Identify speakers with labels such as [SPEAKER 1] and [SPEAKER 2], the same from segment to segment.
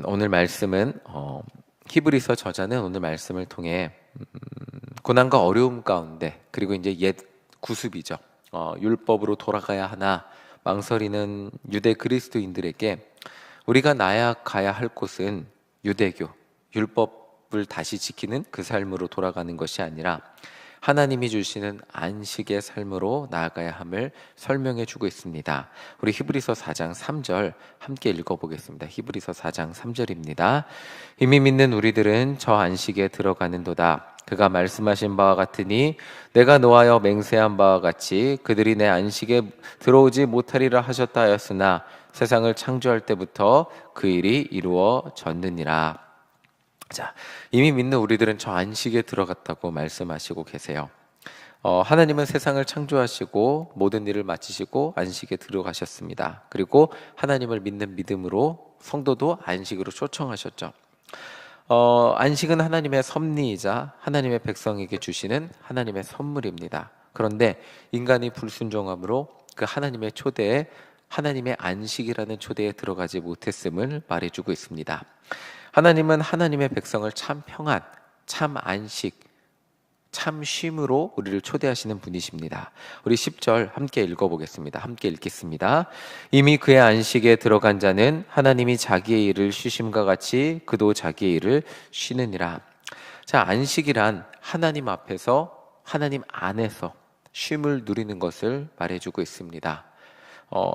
[SPEAKER 1] 오늘 말씀은 히브리서 저자는 오늘 말씀을 통해 고난과 어려움 가운데, 그리고 이제 옛 구습이죠. 율법으로 돌아가야 하나 망설이는 유대 그리스도인들에게 우리가 나아가야 할 곳은 유대교, 율법을 다시 지키는 그 삶으로 돌아가는 것이 아니라 하나님이 주시는 안식의 삶으로 나아가야 함을 설명해 주고 있습니다. 우리 히브리서 4장 3절 함께 읽어보겠습니다. 히브리서 4장 3절입니다. 이미 믿는 우리들은 저 안식에 들어가는도다. 그가 말씀하신 바와 같으니 내가 노하여 맹세한 바와 같이 그들이 내 안식에 들어오지 못하리라 하셨다 하였으나 세상을 창조할 때부터 그 일이 이루어졌느니라. 자, 이미 믿는 우리들은 저 안식에 들어갔다고 말씀하시고 계세요. 하나님은 세상을 창조하시고 모든 일을 마치시고 안식에 들어가셨습니다. 그리고 하나님을 믿는 믿음으로 성도도 안식으로 초청하셨죠. 안식은 하나님의 섭리이자 하나님의 백성에게 주시는 하나님의 선물입니다. 그런데 인간이 불순종함으로 그 하나님의 초대에, 하나님의 안식이라는 초대에 들어가지 못했음을 말해주고 있습니다. 하나님은 하나님의 백성을 참 평안, 참 안식, 참 쉼으로 우리를 초대하시는 분이십니다. 우리 10절 함께 읽어보겠습니다. 함께 읽겠습니다. 이미 그의 안식에 들어간 자는 하나님이 자기의 일을 쉬심과 같이 그도 자기의 일을 쉬느니라. 자, 안식이란 하나님 앞에서, 하나님 안에서 쉼을 누리는 것을 말해주고 있습니다.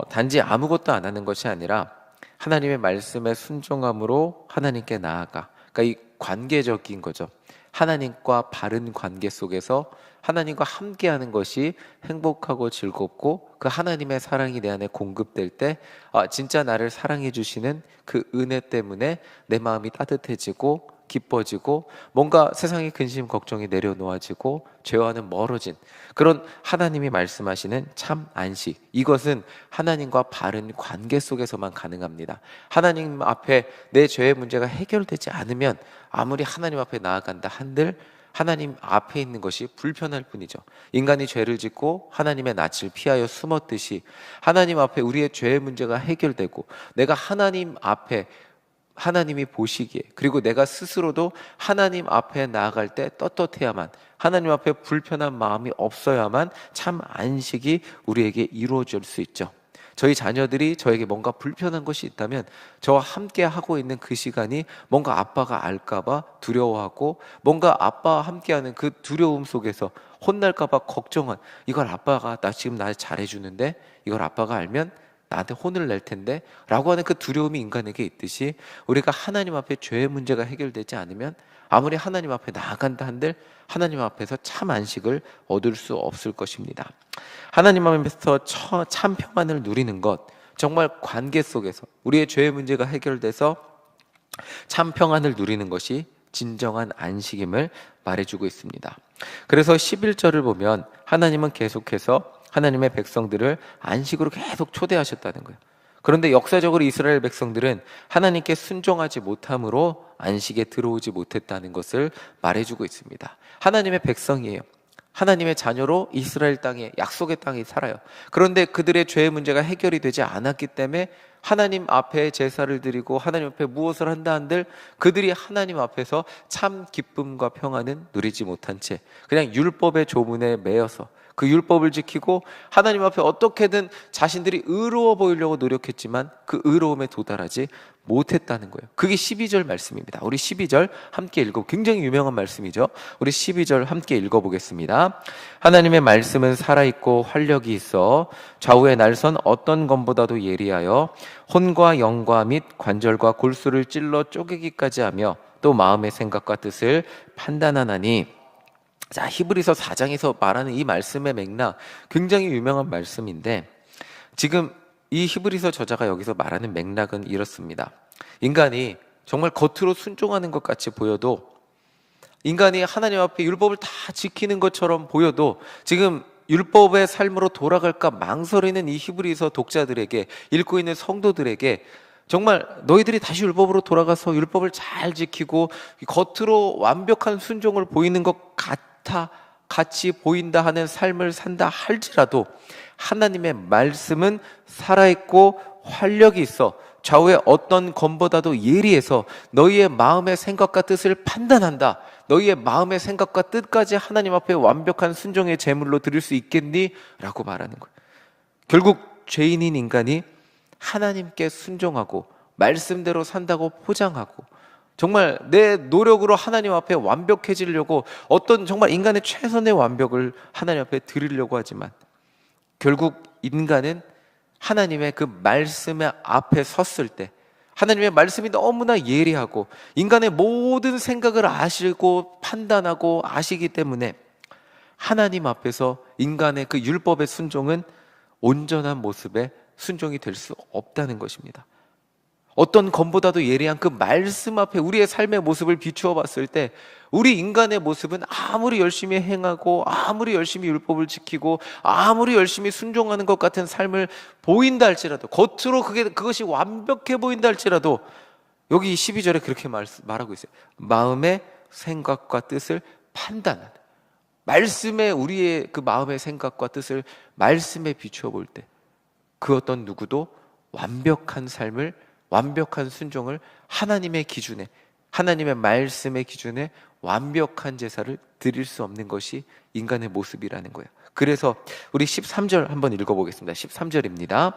[SPEAKER 1] 단지 아무것도 안 하는 것이 아니라 하나님의 말씀에 순종함으로 하나님께 나아가, 그러니까 이 관계적인 거죠. 하나님과 바른 관계 속에서 하나님과 함께하는 것이 행복하고 즐겁고, 그 하나님의 사랑이 내 안에 공급될 때 진짜 나를 사랑해 주시는 그 은혜 때문에 내 마음이 따뜻해지고 기뻐지고, 뭔가 세상의 근심 걱정이 내려놓아지고 죄와는 멀어진 그런 하나님이 말씀하시는 참 안식, 이것은 하나님과 바른 관계 속에서만 가능합니다. 하나님 앞에 내 죄의 문제가 해결되지 않으면 아무리 하나님 앞에 나아간다 한들 하나님 앞에 있는 것이 불편할 뿐이죠. 인간이 죄를 짓고 하나님의 낯을 피하여 숨었듯이 하나님 앞에 우리의 죄의 문제가 해결되고, 내가 하나님 앞에, 하나님이 보시기에, 그리고 내가 스스로도 하나님 앞에 나아갈 때 떳떳해야만, 하나님 앞에 불편한 마음이 없어야만 참 안식이 우리에게 이루어질 수 있죠. 저희 자녀들이 저에게 뭔가 불편한 것이 있다면 저와 함께 하고 있는 그 시간이 뭔가 아빠가 알까봐 두려워하고, 뭔가 아빠와 함께하는 그 두려움 속에서 혼날까봐 걱정한, 이걸 아빠가 나 지금 나 잘해주는데 이걸 아빠가 알면 나한테 혼을 낼 텐데 라고 하는 그 두려움이 인간에게 있듯이, 우리가 하나님 앞에 죄의 문제가 해결되지 않으면 아무리 하나님 앞에 나아간다 한들 하나님 앞에서 참 안식을 얻을 수 없을 것입니다. 하나님 앞에서 참 평안을 누리는 것, 정말 관계 속에서 우리의 죄의 문제가 해결돼서 참 평안을 누리는 것이 진정한 안식임을 말해주고 있습니다. 그래서 11절을 보면 하나님은 계속해서 하나님의 백성들을 안식으로 계속 초대하셨다는 거예요. 그런데 역사적으로 이스라엘 백성들은 하나님께 순종하지 못함으로 안식에 들어오지 못했다는 것을 말해주고 있습니다. 하나님의 백성이에요. 하나님의 자녀로 이스라엘 땅에, 약속의 땅에 살아요. 그런데 그들의 죄의 문제가 해결이 되지 않았기 때문에 하나님 앞에 제사를 드리고 하나님 앞에 무엇을 한다 한들 그들이 하나님 앞에서 참 기쁨과 평안은 누리지 못한 채 그냥 율법의 조문에 매여서 그 율법을 지키고 하나님 앞에 어떻게든 자신들이 의로워 보이려고 노력했지만 그 의로움에 도달하지 못했다는 거예요. 그게 12절 말씀입니다. 우리 12절 함께 읽고, 굉장히 유명한 말씀이죠. 우리 12절 함께 읽어보겠습니다. 하나님의 말씀은 살아있고 활력이 있어 좌우의 날선 어떤 검보다도 예리하여 혼과 영과 및 관절과 골수를 찔러 쪼개기까지 하며 또 마음의 생각과 뜻을 판단하나니. 자, 히브리서 4장에서 말하는 이 말씀의 맥락, 굉장히 유명한 말씀인데, 지금 이 히브리서 저자가 여기서 말하는 맥락은 이렇습니다. 인간이 정말 겉으로 순종하는 것 같이 보여도, 인간이 하나님 앞에 율법을 다 지키는 것처럼 보여도 지금 율법의 삶으로 돌아갈까 망설이는 이 히브리서 독자들에게, 읽고 있는 성도들에게 정말 너희들이 다시 율법으로 돌아가서 율법을 잘 지키고 겉으로 완벽한 순종을 보이는 것 같이 보인다 하는 삶을 산다 할지라도 하나님의 말씀은 살아있고 활력이 있어 좌우의 어떤 검보다도 예리해서 너희의 마음의 생각과 뜻을 판단한다. 너희의 마음의 생각과 뜻까지 하나님 앞에 완벽한 순종의 제물로 드릴 수 있겠니? 라고 말하는 거예요. 결국 죄인인 인간이 하나님께 순종하고 말씀대로 산다고 포장하고 정말 내 노력으로 하나님 앞에 완벽해지려고 어떤 정말 인간의 최선의 완벽을 하나님 앞에 드리려고 하지만 결국 인간은 하나님의 그 말씀의 앞에 섰을 때 하나님의 말씀이 너무나 예리하고 인간의 모든 생각을 아시고 판단하고 아시기 때문에 하나님 앞에서 인간의 그 율법의 순종은 온전한 모습의 순종이 될 수 없다는 것입니다. 어떤 검보다도 예리한 그 말씀 앞에 우리의 삶의 모습을 비추어 봤을 때 우리 인간의 모습은 아무리 열심히 행하고 아무리 열심히 율법을 지키고 아무리 열심히 순종하는 것 같은 삶을 보인다 할지라도 겉으로 그것이 완벽해 보인다 할지라도 여기 12절에 그렇게 말하고 있어요. 마음의 생각과 뜻을 판단하는 말씀에 우리의 그 마음의 생각과 뜻을 말씀에 비추어 볼 때 그 어떤 누구도 완벽한 삶을 완벽한 순종을 하나님의 기준에 하나님의 말씀의 기준에 완벽한 제사를 드릴 수 없는 것이 인간의 모습이라는 거예요. 그래서 우리 13절 한번 읽어보겠습니다. 13절입니다.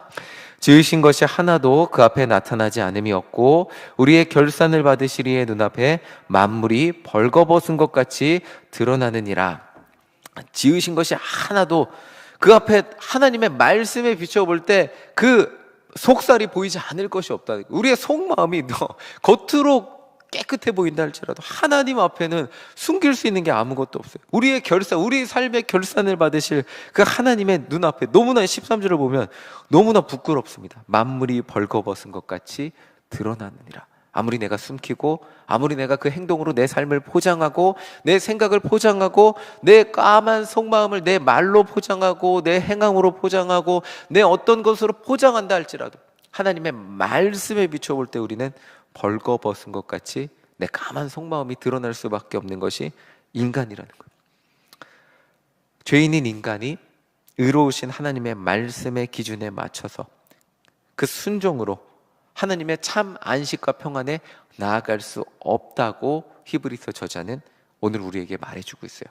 [SPEAKER 1] 지으신 것이 하나도 그 앞에 나타나지 않음이 없고 우리의 결산을 받으시리의 눈앞에 만물이 벌거벗은 것 같이 드러나느니라. 지으신 것이 하나도 그 앞에 하나님의 말씀에 비춰볼 때 그 속살이 보이지 않을 것이 없다. 우리의 속마음이 겉으로 깨끗해 보인다 할지라도 하나님 앞에는 숨길 수 있는 게 아무것도 없어요. 우리의 결산, 우리 삶의 결산을 받으실 그 하나님의 눈앞에 너무나 13절을 보면 너무나 부끄럽습니다. 만물이 벌거벗은 것 같이 드러나느니라. 아무리 내가 숨기고 아무리 내가 그 행동으로 내 삶을 포장하고 내 생각을 포장하고 내 까만 속마음을 내 말로 포장하고 내 행함으로 포장하고 내 어떤 것으로 포장한다 할지라도 하나님의 말씀에 비춰볼 때 우리는 벌거벗은 것 같이 내 까만 속마음이 드러날 수밖에 없는 것이 인간이라는 거예요. 죄인인 인간이 의로우신 하나님의 말씀의 기준에 맞춰서 그 순종으로 하나님의 참 안식과 평안에 나아갈 수 없다고 히브리서 저자는 오늘 우리에게 말해주고 있어요.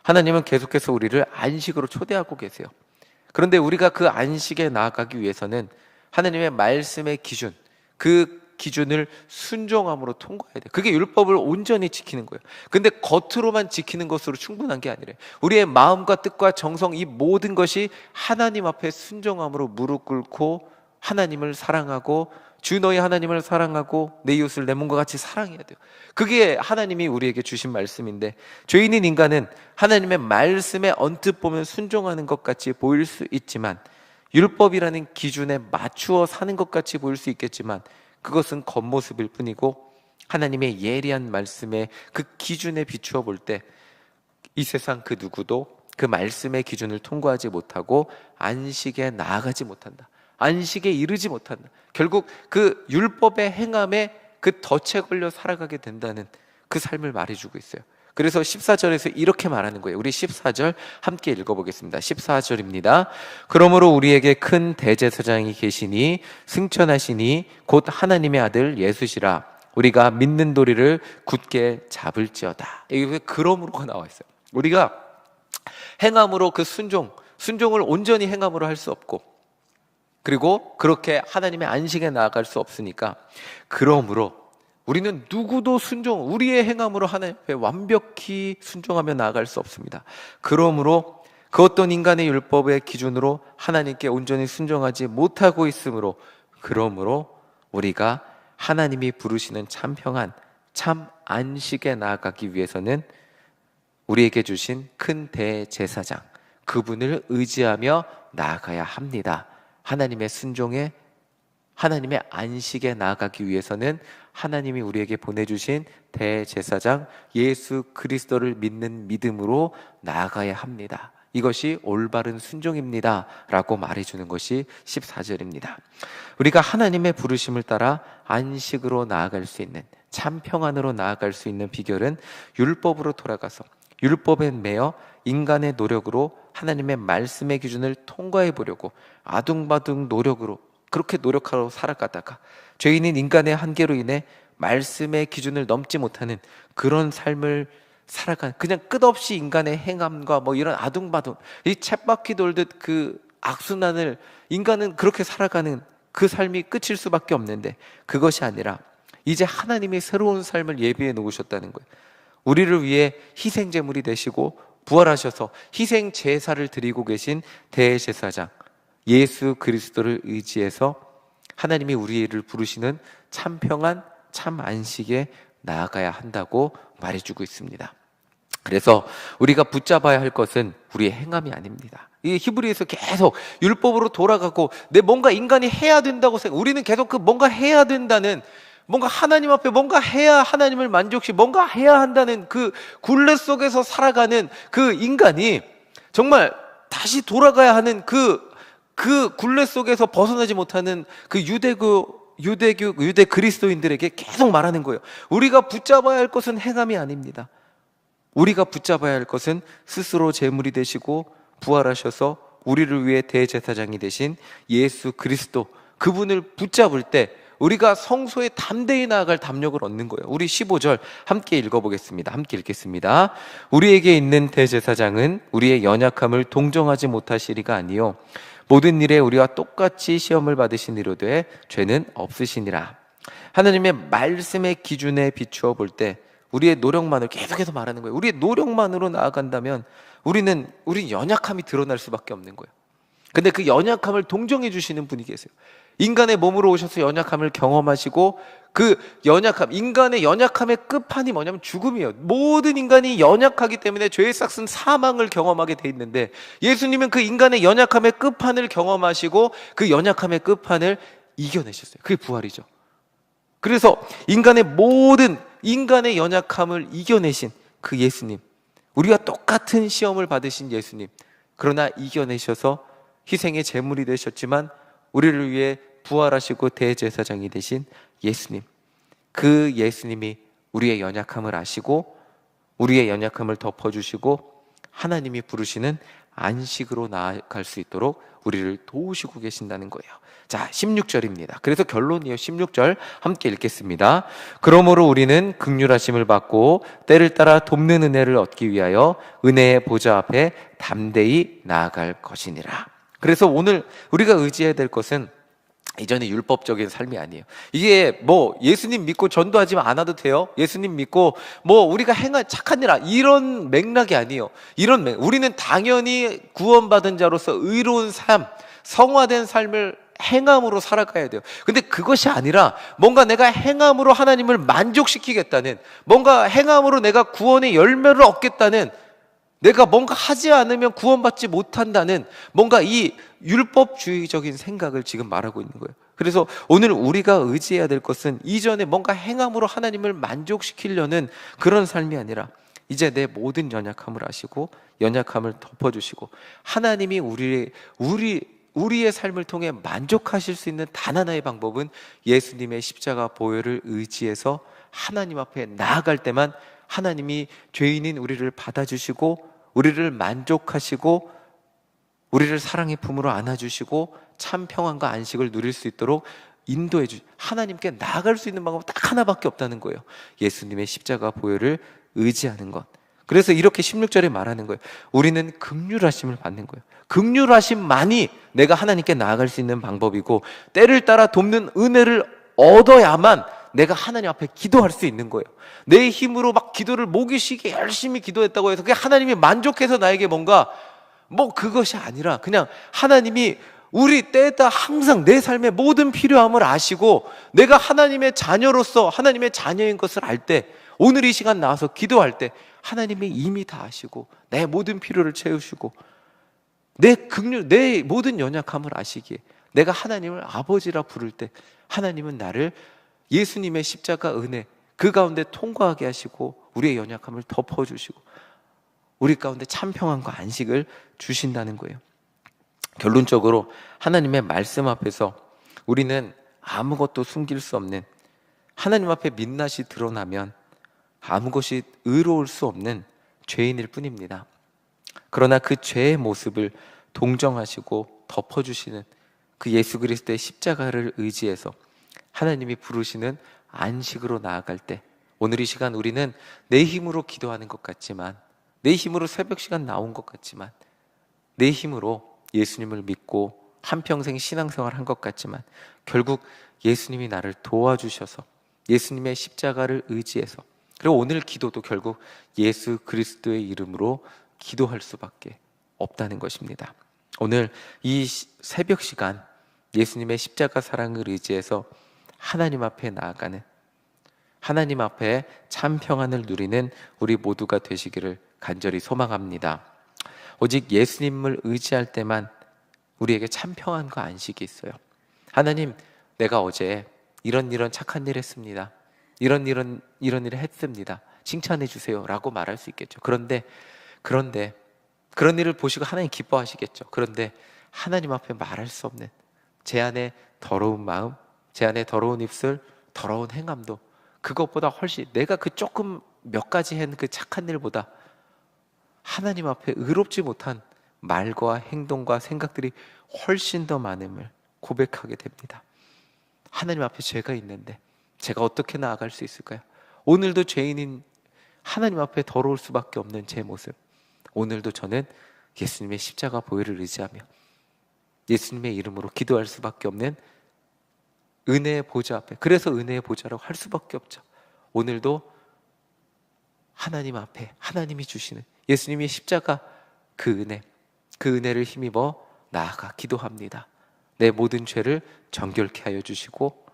[SPEAKER 1] 하나님은 계속해서 우리를 안식으로 초대하고 계세요. 그런데 우리가 그 안식에 나아가기 위해서는 하나님의 말씀의 기준, 그 기준을 순종함으로 통과해야 돼요. 그게 율법을 온전히 지키는 거예요. 근데 겉으로만 지키는 것으로 충분한 게 아니래요. 우리의 마음과 뜻과 정성, 이 모든 것이 하나님 앞에 순종함으로 무릎 꿇고 하나님을 사랑하고 주 너희 하나님을 사랑하고 내 이웃을 내 몸과 같이 사랑해야 돼요. 그게 하나님이 우리에게 주신 말씀인데 죄인인 인간은 하나님의 말씀에 언뜻 보면 순종하는 것 같이 보일 수 있지만 율법이라는 기준에 맞추어 사는 것 같이 보일 수 있겠지만 그것은 겉모습일 뿐이고 하나님의 예리한 말씀에 그 기준에 비추어 볼 때 이 세상 그 누구도 그 말씀의 기준을 통과하지 못하고 안식에 나아가지 못한다. 안식에 이르지 못한다. 결국 그 율법의 행함에 그 덫에 걸려 살아가게 된다는 그 삶을 말해주고 있어요. 그래서 14절에서 이렇게 말하는 거예요. 우리 14절 함께 읽어보겠습니다. 14절입니다. 그러므로 우리에게 큰 대제사장이 계시니 승천하시니 곧 하나님의 아들 예수시라. 우리가 믿는 도리를 굳게 잡을지어다. 여기 그러므로가 나와 있어요. 우리가 행함으로 그 순종을 온전히 행함으로 할 수 없고 그리고 그렇게 하나님의 안식에 나아갈 수 없으니까 그러므로 우리는 누구도 우리의 행함으로 하나님 앞에 완벽히 순종하며 나아갈 수 없습니다. 그러므로 그 어떤 인간의 율법의 기준으로 하나님께 온전히 순종하지 못하고 있으므로 그러므로 우리가 하나님이 부르시는 참 평안, 참 안식에 나아가기 위해서는 우리에게 주신 큰 대제사장 그분을 의지하며 나아가야 합니다. 하나님의 순종에 하나님의 안식에 나아가기 위해서는 하나님이 우리에게 보내주신 대제사장 예수 그리스도를 믿는 믿음으로 나아가야 합니다. 이것이 올바른 순종입니다 라고 말해주는 것이 14절입니다. 우리가 하나님의 부르심을 따라 안식으로 나아갈 수 있는 참 평안으로 나아갈 수 있는 비결은 율법으로 돌아가서 율법에 매여 인간의 노력으로 하나님의 말씀의 기준을 통과해 보려고 아둥바둥 노력으로 그렇게 노력하러 살아가다가 죄인인 인간의 한계로 인해 말씀의 기준을 넘지 못하는 그런 삶을 살아가는, 그냥 끝없이 인간의 행함과 뭐 이런 아둥바둥 이 쳇바퀴 돌듯 그 악순환을 인간은 그렇게 살아가는 그 삶이 끝일 수밖에 없는데, 그것이 아니라 이제 하나님이 새로운 삶을 예비해 놓으셨다는 거예요. 우리를 위해 희생 제물이 되시고 부활하셔서 희생 제사를 드리고 계신 대제사장 예수 그리스도를 의지해서 하나님이 우리를 부르시는 참 평안, 참 안식에 나아가야 한다고 말해주고 있습니다. 그래서 우리가 붙잡아야 할 것은 우리의 행함이 아닙니다. 이 히브리에서 계속 율법으로 돌아가고 내 뭔가 인간이 해야 된다고 생각, 우리는 계속 그 뭔가 해야 된다는, 뭔가 하나님 앞에 뭔가 해야 하나님을 만족시 뭔가 해야 한다는 그 굴레 속에서 살아가는 그 인간이 정말 다시 돌아가야 하는 그 굴레 속에서 벗어나지 못하는 그 유대 그리스도인들에게 계속 말하는 거예요. 우리가 붙잡아야 할 것은 행함이 아닙니다. 우리가 붙잡아야 할 것은 스스로 제물이 되시고 부활하셔서 우리를 위해 대제사장이 되신 예수 그리스도, 그분을 붙잡을 때 우리가 성소에 담대히 나아갈 담력을 얻는 거예요. 우리 15절 함께 읽어보겠습니다. 함께 읽겠습니다. 우리에게 있는 대제사장은 우리의 연약함을 동정하지 못하시리가 아니요 모든 일에 우리와 똑같이 시험을 받으시니로되 죄는 없으시니라. 하나님의 말씀의 기준에 비추어 볼 때 우리의 노력만으로, 계속해서 말하는 거예요. 우리의 노력만으로 나아간다면 우리 연약함이 드러날 수밖에 없는 거예요. 근데 그 연약함을 동정해 주시는 분이 계세요. 인간의 몸으로 오셔서 연약함을 경험하시고, 그 연약함, 인간의 연약함의 끝판이 뭐냐면 죽음이에요. 모든 인간이 연약하기 때문에 죄의 싹슨 사망을 경험하게 돼 있는데, 예수님은 그 인간의 연약함의 끝판을 경험하시고 그 연약함의 끝판을 이겨내셨어요. 그게 부활이죠. 그래서 인간의 모든 인간의 연약함을 이겨내신 그 예수님, 우리와 똑같은 시험을 받으신 예수님, 그러나 이겨내셔서 희생의 제물이 되셨지만 우리를 위해 부활하시고 대제사장이 되신 예수님, 그 예수님이 우리의 연약함을 아시고 우리의 연약함을 덮어주시고 하나님이 부르시는 안식으로 나아갈 수 있도록 우리를 도우시고 계신다는 거예요. 자, 16절입니다. 그래서 결론이에요. 16절 함께 읽겠습니다. 그러므로 우리는 긍휼하심을 받고 때를 따라 돕는 은혜를 얻기 위하여 은혜의 보좌 앞에 담대히 나아갈 것이니라. 그래서 오늘 우리가 의지해야 될 것은 이전에 율법적인 삶이 아니에요. 이게 뭐 예수님 믿고 전도하지 않아도 돼요, 예수님 믿고 뭐 우리가 행한 착한 일, 이런 맥락이 아니에요. 우리는 당연히 구원받은 자로서 의로운 삶, 성화된 삶을 행함으로 살아가야 돼요. 근데 그것이 아니라 뭔가 내가 행함으로 하나님을 만족시키겠다는, 뭔가 행함으로 내가 구원의 열매를 얻겠다는, 내가 뭔가 하지 않으면 구원받지 못한다는 뭔가 이 율법주의적인 생각을 지금 말하고 있는 거예요. 그래서 오늘 우리가 의지해야 될 것은 이전에 뭔가 행함으로 하나님을 만족시키려는 그런 삶이 아니라 이제 내 모든 연약함을 아시고 연약함을 덮어주시고 하나님이 우리의 삶을 통해 만족하실 수 있는 단 하나의 방법은 예수님의 십자가 보혈을 의지해서 하나님 앞에 나아갈 때만 하나님이 죄인인 우리를 받아주시고 우리를 만족하시고 우리를 사랑의 품으로 안아주시고 참 평안과 안식을 누릴 수 있도록 인도해 하나님께 나아갈 수 있는 방법은 딱 하나밖에 없다는 거예요. 예수님의 십자가 보혈을 의지하는 것. 그래서 이렇게 16절에 말하는 거예요. 우리는 긍휼하심을 받는 거예요. 긍휼하심만이 내가 하나님께 나아갈 수 있는 방법이고, 때를 따라 돕는 은혜를 얻어야만 내가 하나님 앞에 기도할 수 있는 거예요. 내 힘으로 막 기도를 목이 쉬게 열심히 기도했다고 해서 그게 하나님이 만족해서 나에게 뭔가 그것이 아니라 그냥 하나님이 우리 때에 따라 항상 내 삶의 모든 필요함을 아시고 내가 하나님의 자녀로서 하나님의 자녀인 것을 알 때, 오늘 이 시간 나와서 기도할 때 하나님이 이미 다 아시고 내 모든 필요를 채우시고 내 모든 연약함을 아시기에 내가 하나님을 아버지라 부를 때 하나님은 나를 예수님의 십자가 은혜 그 가운데 통과하게 하시고 우리의 연약함을 덮어주시고 우리 가운데 참 평안과 안식을 주신다는 거예요. 결론적으로 하나님의 말씀 앞에서 우리는 아무것도 숨길 수 없는, 하나님 앞에 민낯이 드러나면 아무것이 의로울 수 없는 죄인일 뿐입니다. 그러나 그 죄의 모습을 동정하시고 덮어주시는 그 예수 그리스도의 십자가를 의지해서 하나님이 부르시는 안식으로 나아갈 때, 오늘 이 시간 우리는 내 힘으로 기도하는 것 같지만, 내 힘으로 새벽 시간 나온 것 같지만, 내 힘으로 예수님을 믿고 한평생 신앙생활 한 것 같지만, 결국 예수님이 나를 도와주셔서 예수님의 십자가를 의지해서, 그리고 오늘 기도도 결국 예수 그리스도의 이름으로 기도할 수밖에 없다는 것입니다. 오늘 이 새벽 시간 예수님의 십자가 사랑을 의지해서 하나님 앞에 나아가는, 하나님 앞에 참 평안을 누리는 우리 모두가 되시기를 간절히 소망합니다. 오직 예수님을 의지할 때만 우리에게 참 평안과 안식이 있어요. 하나님, 내가 어제 이런 착한 일 했습니다. 이런 일을 했습니다. 칭찬해 주세요 라고 말할 수 있겠죠. 그런데 그런 일을 보시고 하나님 기뻐하시겠죠. 그런데 하나님 앞에 말할 수 없는 제 안에 더러운 마음, 제 안에 더러운 입술, 더러운 행함도 그것보다 훨씬, 내가 그 조금 몇 가지 한 그 착한 일보다 하나님 앞에 의롭지 못한 말과 행동과 생각들이 훨씬 더 많음을 고백하게 됩니다. 하나님 앞에 죄가 있는데 제가 어떻게 나아갈 수 있을까요? 오늘도 죄인인 하나님 앞에 더러울 수밖에 없는 제 모습, 오늘도 저는 예수님의 십자가 보혈을 의지하며 예수님의 이름으로 기도할 수밖에 없는 은혜의 보좌 앞에, 그래서 은혜의 보좌라고 할 수밖에 없죠. 오늘도 하나님 앞에 하나님이 주시는 예수님의 십자가 그 은혜를 힘입어 나아가 기도합니다. 내 모든 죄를 정결케 하여 주시고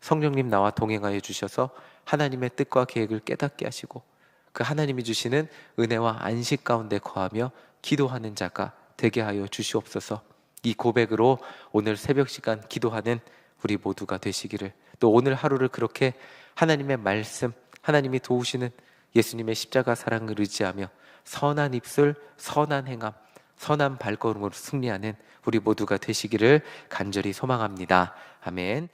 [SPEAKER 1] 성령님 나와 동행하여 주셔서 하나님의 뜻과 계획을 깨닫게 하시고 그 하나님이 주시는 은혜와 안식 가운데 거하며 기도하는 자가 되게 하여 주시옵소서. 이 고백으로 오늘 새벽 시간 기도하는 우리 모두가 되시기를, 또 오늘 하루를 그렇게 하나님의 말씀, 하나님이 도우시는 예수님의 십자가 사랑을 의지하며 선한 입술, 선한 행함, 선한 발걸음으로 승리하는 우리 모두가 되시기를 간절히 소망합니다. 아멘.